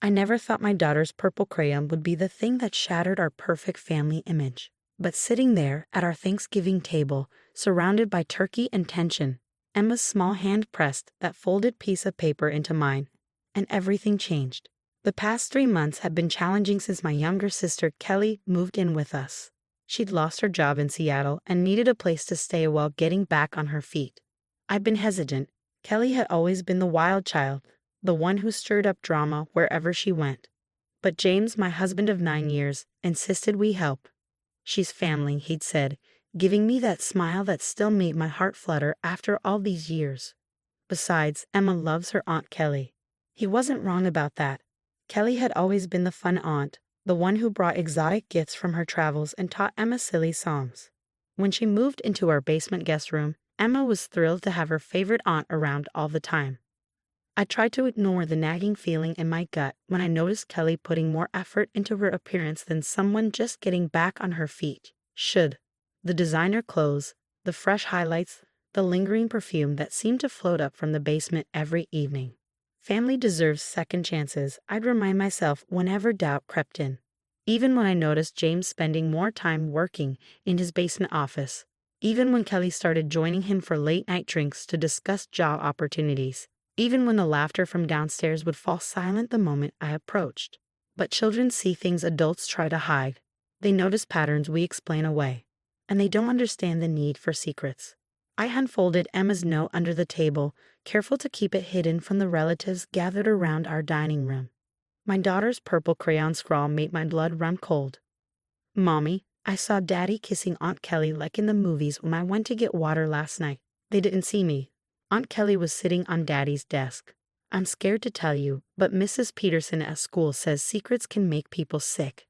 I never thought my daughter's purple crayon would be the thing that shattered our perfect family image. But sitting there at our Thanksgiving table, surrounded by turkey and tension, Emma's small hand pressed that folded piece of paper into mine, and everything changed. The past 3 months had been challenging since my younger sister Kelly moved in with us. She'd lost her job in Seattle and needed a place to stay while getting back on her feet. I'd been hesitant. Kelly had always been the wild child, the one who stirred up drama wherever she went. But James, my husband of 9 years, insisted we help. "She's family," he'd said, giving me that smile that still made my heart flutter after all these years. Besides, Emma loves her Aunt Kelly. He wasn't wrong about that. Kelly had always been the fun aunt, the one who brought exotic gifts from her travels and taught Emma silly songs. When she moved into our basement guest room, Emma was thrilled to have her favorite aunt around all the time. I tried to ignore the nagging feeling in my gut when I noticed Kelly putting more effort into her appearance than someone just getting back on her feet should. The designer clothes, the fresh highlights, the lingering perfume that seemed to float up from the basement every evening. Family deserves second chances, I'd remind myself whenever doubt crept in. Even when I noticed James spending more time working in his basement office. Even when Kelly started joining him for late-night drinks to discuss job opportunities. Even when the laughter from downstairs would fall silent the moment I approached. But children see things adults try to hide. They notice patterns we explain away. And they don't understand the need for secrets. I unfolded Emma's note under the table, careful to keep it hidden from the relatives gathered around our dining room. My daughter's purple crayon scrawl made my blood run cold. "Mommy, I saw Daddy kissing Aunt Kelly like in the movies when I went to get water last night. They didn't see me. Aunt Kelly was sitting on Daddy's desk. I'm scared to tell you, but Mrs. Peterson at school says secrets can make people sick."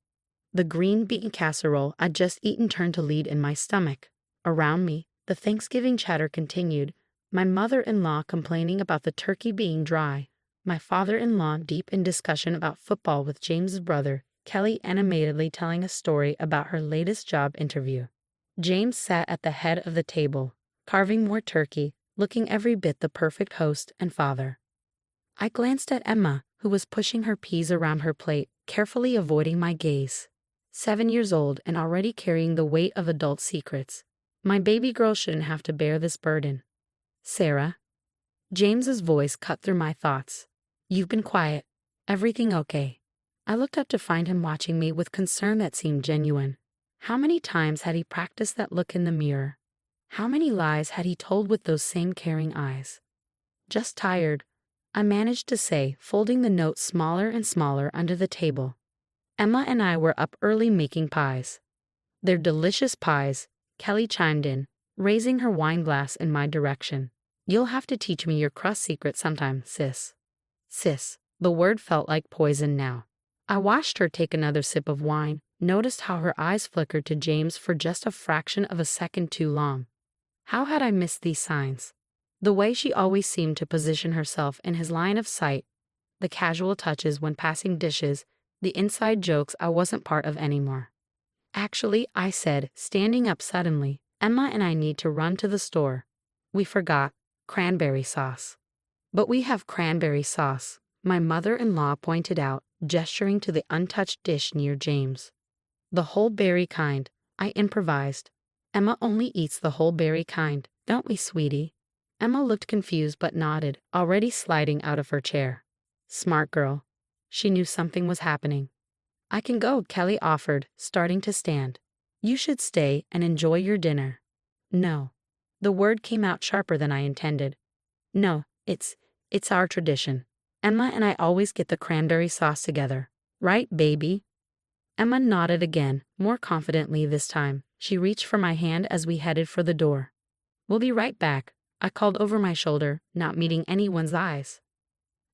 The green bean casserole I'd just eaten turned to lead in my stomach. Around me, the Thanksgiving chatter continued, my mother-in-law complaining about the turkey being dry, my father-in-law deep in discussion about football with James's brother, Kelly animatedly telling a story about her latest job interview. James sat at the head of the table, carving more turkey, looking every bit the perfect host and father. I glanced at Emma, who was pushing her peas around her plate, carefully avoiding my gaze. 7 years old and already carrying the weight of adult secrets. My baby girl shouldn't have to bear this burden. "Sarah?" James's voice cut through my thoughts. "You've been quiet. Everything okay?" I looked up to find him watching me with concern that seemed genuine. How many times had he practiced that look in the mirror? How many lies had he told with those same caring eyes? "Just tired," I managed to say, folding the note smaller and smaller under the table. Emma and I were up early making pies. "They're delicious pies," Kelly chimed in, raising her wine glass in my direction. "You'll have to teach me your crust secret sometime, sis." Sis, the word felt like poison now. I watched her take another sip of wine, noticed how her eyes flickered to James for just a fraction of a second too long. How had I missed these signs? The way she always seemed to position herself in his line of sight, the casual touches when passing dishes, the inside jokes I wasn't part of anymore. "Actually," I said, standing up suddenly, "Emma and I need to run to the store. We forgot cranberry sauce." "But we have cranberry sauce," my mother-in-law pointed out, gesturing to the untouched dish near James. "The whole berry kind," I improvised. "Emma only eats the whole berry kind, don't we, sweetie?" Emma looked confused but nodded, already sliding out of her chair. Smart girl. She knew something was happening. "I can go," Kelly offered, starting to stand. "You should stay and enjoy your dinner." "No." The word came out sharper than I intended. "No, it's our tradition. Emma and I always get the cranberry sauce together. Right, baby?" Emma nodded again, more confidently this time. She reached for my hand as we headed for the door. "We'll be right back," I called over my shoulder, not meeting anyone's eyes.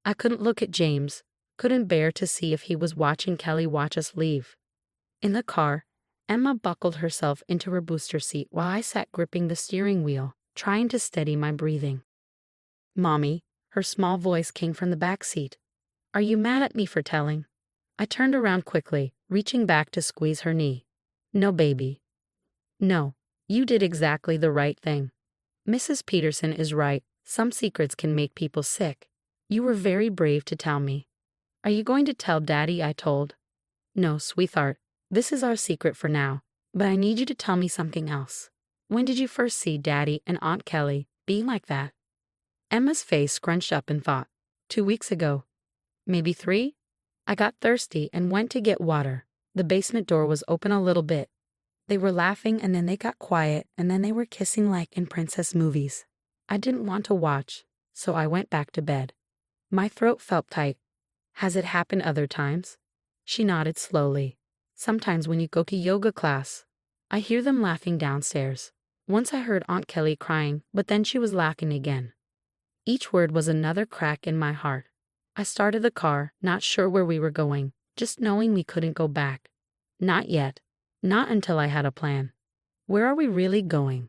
I couldn't look at James, couldn't bear to see if he was watching Kelly watch us leave. In the car, Emma buckled herself into her booster seat while I sat gripping the steering wheel, trying to steady my breathing. "Mommy," her small voice came from the back seat. "Are you mad at me for telling?" I turned around quickly, reaching back to squeeze her knee. "No, baby. No, you did exactly the right thing. Mrs. Peterson is right, some secrets can make people sick. You were very brave to tell me." Are you going to tell Daddy I told? No, sweetheart. This is our secret for now. But I need you to tell me something else. When did you first see Daddy and Aunt Kelly being like that? Emma's face scrunched up in thought. 2 weeks ago. Maybe 3? I got thirsty and went to get water. The basement door was open a little bit. They were laughing and then they got quiet and then they were kissing like in princess movies. I didn't want to watch, so I went back to bed. My throat felt tight. Has it happened other times? She nodded slowly. Sometimes when you go to yoga class. I hear them laughing downstairs. Once I heard Aunt Kelly crying, but then she was laughing again. Each word was another crack in my heart. I started the car, not sure where we were going, just knowing we couldn't go back. Not yet. Not until I had a plan. Where are we really going?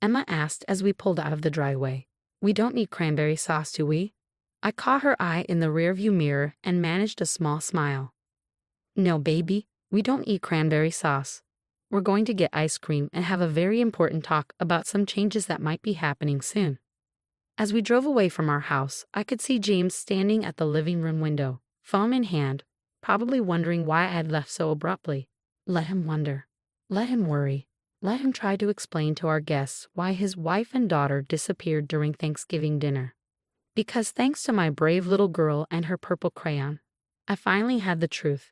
Emma asked as we pulled out of the driveway. We don't need cranberry sauce, do we? I caught her eye in the rearview mirror and managed a small smile. No, baby, we don't eat cranberry sauce. We're going to get ice cream and have a very important talk about some changes that might be happening soon. As we drove away from our house, I could see James standing at the living room window, phone in hand, probably wondering why I had left so abruptly. Let him wonder. Let him worry. Let him try to explain to our guests why his wife and daughter disappeared during Thanksgiving dinner. Because thanks to my brave little girl and her purple crayon, I finally had the truth.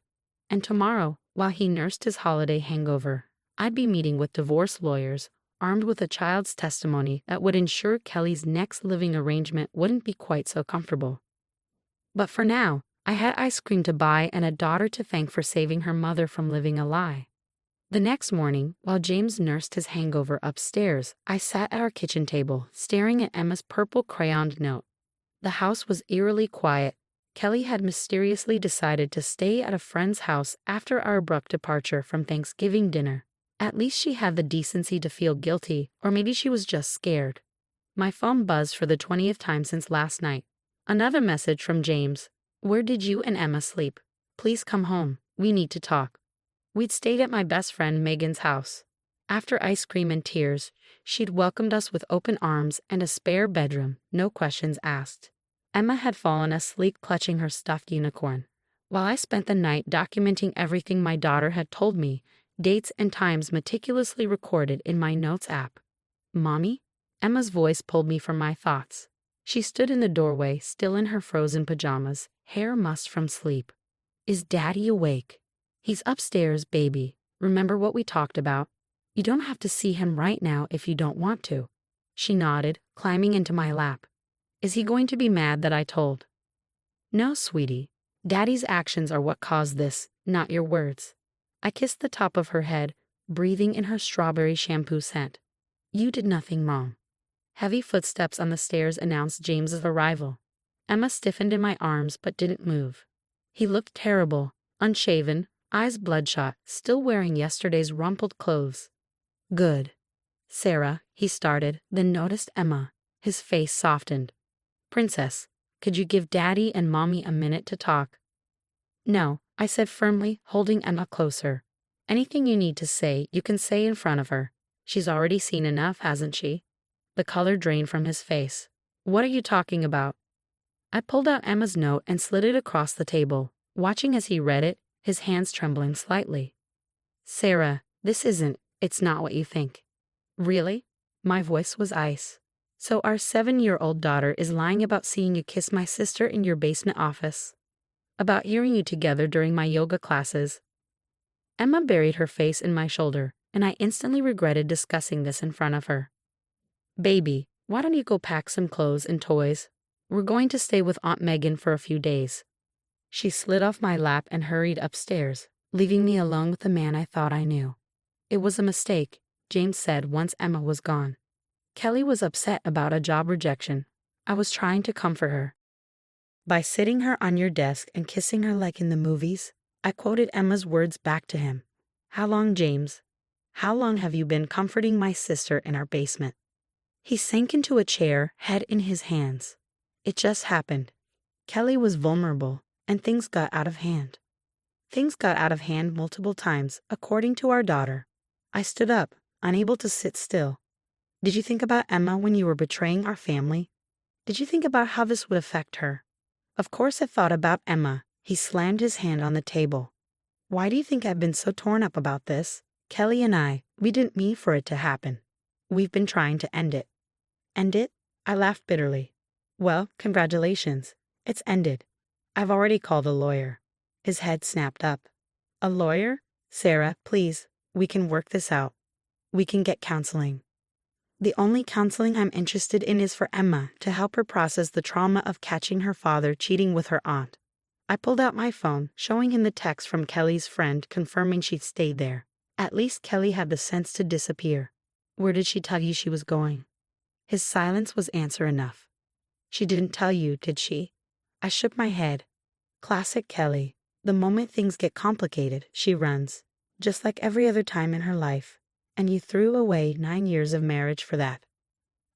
And tomorrow, while he nursed his holiday hangover, I'd be meeting with divorce lawyers, armed with a child's testimony that would ensure Kelly's next living arrangement wouldn't be quite so comfortable. But for now, I had ice cream to buy and a daughter to thank for saving her mother from living a lie. The next morning, while James nursed his hangover upstairs, I sat at our kitchen table, staring at Emma's purple crayoned note. The house was eerily quiet. Kelly had mysteriously decided to stay at a friend's house after our abrupt departure from Thanksgiving dinner. At least she had the decency to feel guilty, or maybe she was just scared. My phone buzzed for the 20th time since last night. Another message from James. Where did you and Emma sleep? Please come home. We need to talk. We'd stayed at my best friend Megan's house. After ice cream and tears, she'd welcomed us with open arms and a spare bedroom, no questions asked. Emma had fallen asleep clutching her stuffed unicorn, while I spent the night documenting everything my daughter had told me, dates and times meticulously recorded in my notes app. Mommy? Emma's voice pulled me from my thoughts. She stood in the doorway, still in her frozen pajamas, hair mussed from sleep. Is Daddy awake? He's upstairs, baby. Remember what we talked about? You don't have to see him right now if you don't want to. She nodded, climbing into my lap. Is he going to be mad that I told? No, sweetie. Daddy's actions are what caused this, not your words. I kissed the top of her head, breathing in her strawberry shampoo scent. You did nothing wrong. Heavy footsteps on the stairs announced James's arrival. Emma stiffened in my arms but didn't move. He looked terrible, unshaven, eyes bloodshot, still wearing yesterday's rumpled clothes. Good. Sarah, he started, then noticed Emma. His face softened. Princess, could you give Daddy and Mommy a minute to talk? No, I said firmly, holding Emma closer. Anything you need to say, you can say in front of her. She's already seen enough, hasn't she? The color drained from his face. What are you talking about? I pulled out Emma's note and slid it across the table, watching as he read it, his hands trembling slightly. Sarah, it's not what you think. Really? My voice was ice. So our 7-year-old daughter is lying about seeing you kiss my sister in your basement office. About hearing you together during my yoga classes. Emma buried her face in my shoulder, and I instantly regretted discussing this in front of her. Baby, why don't you go pack some clothes and toys? We're going to stay with Aunt Megan for a few days. She slid off my lap and hurried upstairs, leaving me alone with the man I thought I knew. It was a mistake, James said once Emma was gone. Kelly was upset about a job rejection. I was trying to comfort her. By sitting her on your desk and kissing her like in the movies, I quoted Emma's words back to him. How long, James? How long have you been comforting my sister in our basement? He sank into a chair, head in his hands. It just happened. Kelly was vulnerable, and things got out of hand. Things got out of hand multiple times, according to our daughter. I stood up, unable to sit still. Did you think about Emma when you were betraying our family? Did you think about how this would affect her? Of course I thought about Emma, He slammed his hand on the table. Why do you think I've been so torn up about this? Kelly and I, we didn't mean for it to happen. We've been trying to end it. End it? I laughed bitterly. Well, congratulations. It's ended. I've already called a lawyer. His head snapped up. A lawyer? Sarah, please, we can work this out. We can get counseling. The only counseling I'm interested in is for Emma, to help her process the trauma of catching her father cheating with her aunt. I pulled out my phone, showing him the text from Kelly's friend confirming she'd stayed there. At least Kelly had the sense to disappear. Where did she tell you she was going? His silence was answer enough. She didn't tell you, did she? I shook my head. Classic Kelly. The moment things get complicated, she runs. Just like every other time in her life. And you threw away 9 years of marriage for that.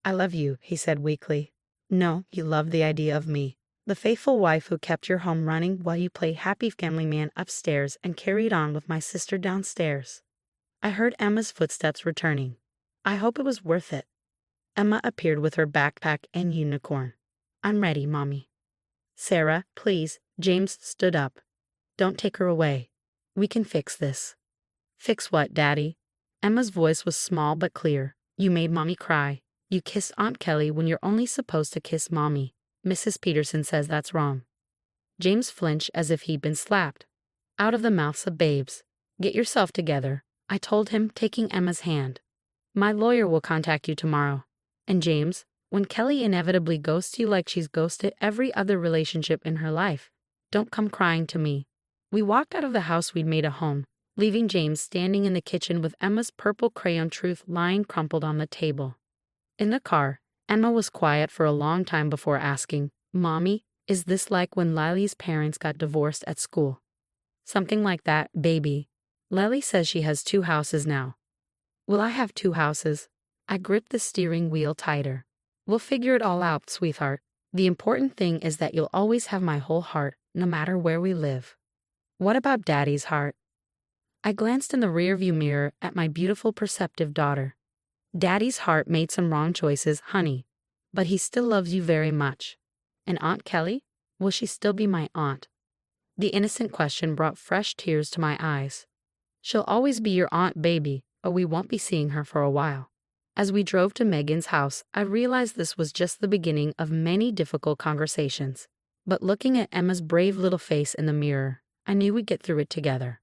I love you, he said weakly. No, you love the idea of me. The faithful wife who kept your home running while you played happy family man upstairs and carried on with my sister downstairs. I heard Emma's footsteps returning. I hope it was worth it. Emma appeared with her backpack and unicorn. I'm ready, Mommy. Sarah, please. James stood up. Don't take her away. We can fix this. Fix what, Daddy? Emma's voice was small but clear. You made Mommy cry. You kissed Aunt Kelly when you're only supposed to kiss Mommy. Mrs. Peterson says that's wrong. James flinched as if he'd been slapped. Out of the mouths of babes. Get yourself together, I told him, taking Emma's hand. My lawyer will contact you tomorrow. And James, when Kelly inevitably ghosts you like she's ghosted every other relationship in her life, don't come crying to me. We walked out of the house we'd made a home, leaving James standing in the kitchen with Emma's purple crayon truth lying crumpled on the table. In the car, Emma was quiet for a long time before asking, Mommy, is this like when Lily's parents got divorced at school? Something like that, baby. Lily says she has 2 houses now. Will I have 2 houses? I gripped the steering wheel tighter. We'll figure it all out, sweetheart. The important thing is that you'll always have my whole heart, no matter where we live. What about Daddy's heart? I glanced in the rearview mirror at my beautiful, perceptive daughter. Daddy's heart made some wrong choices, honey, but he still loves you very much. And Aunt Kelly? Will she still be my aunt? The innocent question brought fresh tears to my eyes. She'll always be your aunt, baby, but we won't be seeing her for a while. As we drove to Megan's house, I realized this was just the beginning of many difficult conversations. But looking at Emma's brave little face in the mirror, I knew we'd get through it together.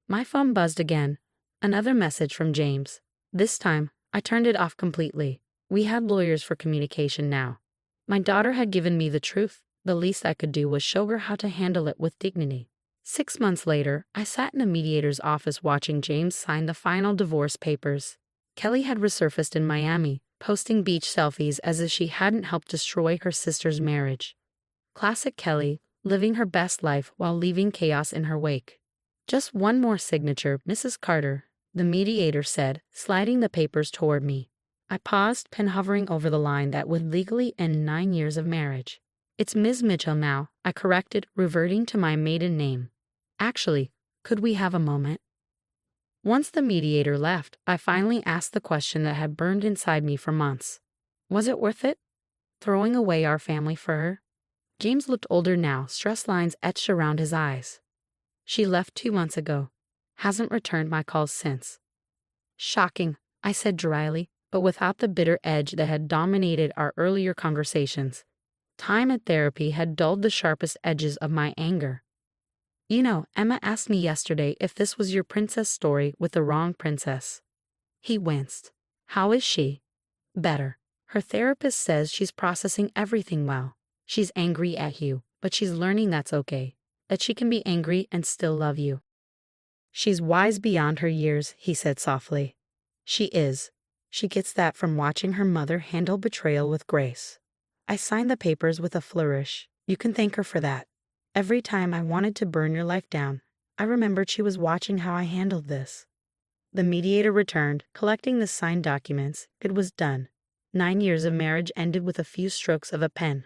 My phone buzzed again. Another message from James. This time, I turned it off completely. We had lawyers for communication now. My daughter had given me the truth. The least I could do was show her how to handle it with dignity. 6 months later, I sat in the mediator's office watching James sign the final divorce papers. Kelly had resurfaced in Miami, posting beach selfies as if she hadn't helped destroy her sister's marriage. Classic Kelly, living her best life while leaving chaos in her wake. Just one more signature, Mrs. Carter, the mediator said, sliding the papers toward me. I paused, pen hovering over the line that would legally end 9 years of marriage. It's Ms. Mitchell now, I corrected, reverting to my maiden name. Actually, could we have a moment? Once the mediator left, I finally asked the question that had burned inside me for months. Was it worth it? Throwing away our family for her? James looked older now, stress lines etched around his eyes. She left 2 months ago. Hasn't returned my calls since. Shocking, I said dryly, but without the bitter edge that had dominated our earlier conversations. Time and therapy had dulled the sharpest edges of my anger. You know, Emma asked me yesterday if this was your princess story with the wrong princess. He winced. How is she? Better. Her therapist says she's processing everything well. She's angry at you, but she's learning that's okay. That she can be angry and still love you. She's wise beyond her years, he said softly. She is. She gets that from watching her mother handle betrayal with grace. I signed the papers with a flourish. You can thank her for that. Every time I wanted to burn your life down, I remembered she was watching how I handled this. The mediator returned, collecting the signed documents. It was done. 9 years of marriage ended with a few strokes of a pen.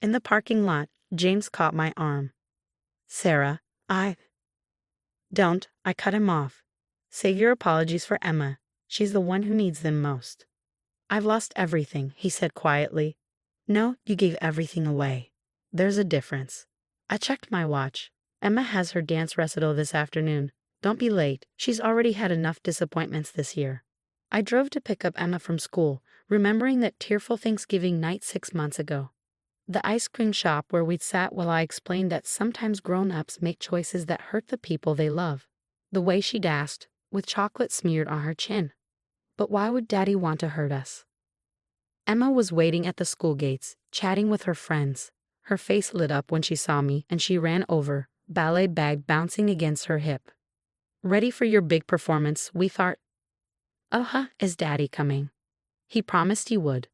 In the parking lot, James caught my arm. Sarah, Don't, I cut him off. Save your apologies for Emma. She's the one who needs them most. I've lost everything, he said quietly. No, you gave everything away. There's a difference. I checked my watch. Emma has her dance recital this afternoon. Don't be late. She's already had enough disappointments this year. I drove to pick up Emma from school, remembering that tearful Thanksgiving night 6 months ago. The ice cream shop where we'd sat while I explained that sometimes grown-ups make choices that hurt the people they love. The way she danced, with chocolate smeared on her chin. But why would Daddy want to hurt us? Emma was waiting at the school gates, chatting with her friends. Her face lit up when she saw me, and she ran over, ballet bag bouncing against her hip. Ready for your big performance, sweetheart? Is Daddy coming? He promised he would.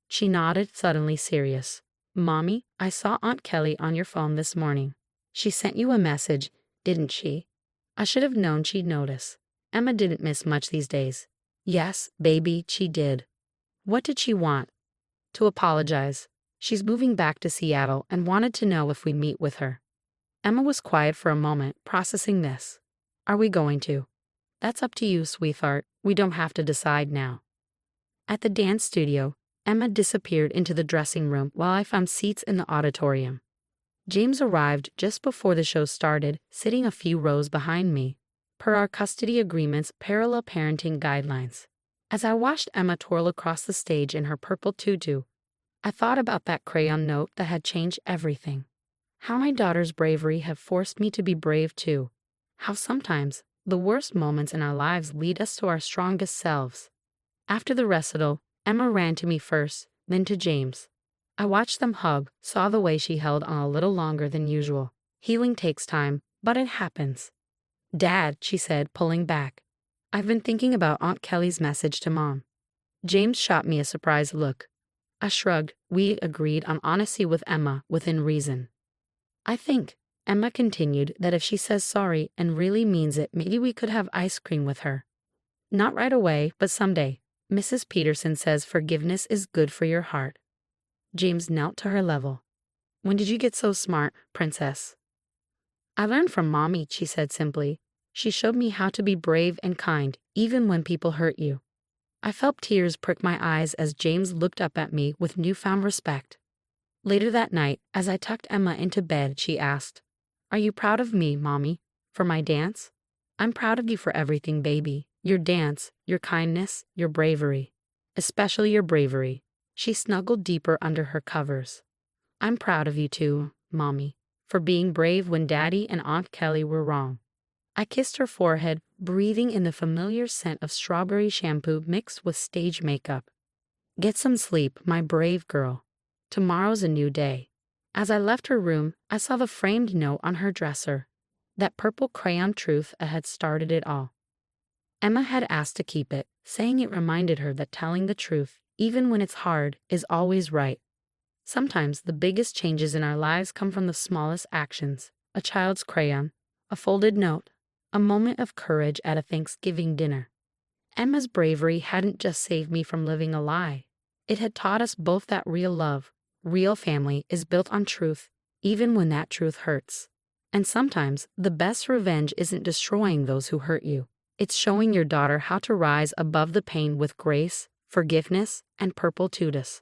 She nodded, suddenly serious. Mommy, I saw Aunt Kelly on your phone this morning. She sent you a message, didn't she? I should have known she'd notice. Emma didn't miss much these days. Yes, baby, she did. What did she want? To apologize. She's moving back to Seattle and wanted to know if we'd meet with her. Emma was quiet for a moment, processing this. Are we going to? That's up to you, sweetheart. We don't have to decide now. At the dance studio, Emma disappeared into the dressing room while I found seats in the auditorium. James arrived just before the show started, sitting a few rows behind me, per our custody agreement's parallel parenting guidelines. As I watched Emma twirl across the stage in her purple tutu, I thought about that crayon note that had changed everything. How my daughter's bravery had forced me to be brave too. How sometimes the worst moments in our lives lead us to our strongest selves. After the recital, Emma ran to me first, then to James. I watched them hug, saw the way she held on a little longer than usual. Healing takes time, but it happens. Dad, she said, pulling back. I've been thinking about Aunt Kelly's message to Mom. James shot me a surprised look. I shrugged. We agreed on honesty with Emma within reason. I think, Emma continued, that if she says sorry and really means it, maybe we could have ice cream with her. Not right away, but someday. Mrs. Peterson says forgiveness is good for your heart. James knelt to her level. When did you get so smart, princess? I learned from Mommy, she said simply. She showed me how to be brave and kind, even when people hurt you. I felt tears prick my eyes as James looked up at me with newfound respect. Later that night, as I tucked Emma into bed, she asked, Are you proud of me, Mommy, for my dance? I'm proud of you for everything, baby. Your dance, your kindness, your bravery. Especially your bravery. She snuggled deeper under her covers. I'm proud of you too, Mommy, for being brave when Daddy and Aunt Kelly were wrong. I kissed her forehead, breathing in the familiar scent of strawberry shampoo mixed with stage makeup. Get some sleep, my brave girl. Tomorrow's a new day. As I left her room, I saw the framed note on her dresser. That purple crayon truth that had started it all. Emma had asked to keep it, saying it reminded her that telling the truth, even when it's hard, is always right. Sometimes the biggest changes in our lives come from the smallest actions. A child's crayon, a folded note, a moment of courage at a Thanksgiving dinner. Emma's bravery hadn't just saved me from living a lie. It had taught us both that real love, real family is built on truth, even when that truth hurts. And sometimes the best revenge isn't destroying those who hurt you. It's showing your daughter how to rise above the pain with grace, forgiveness, and purple tutus.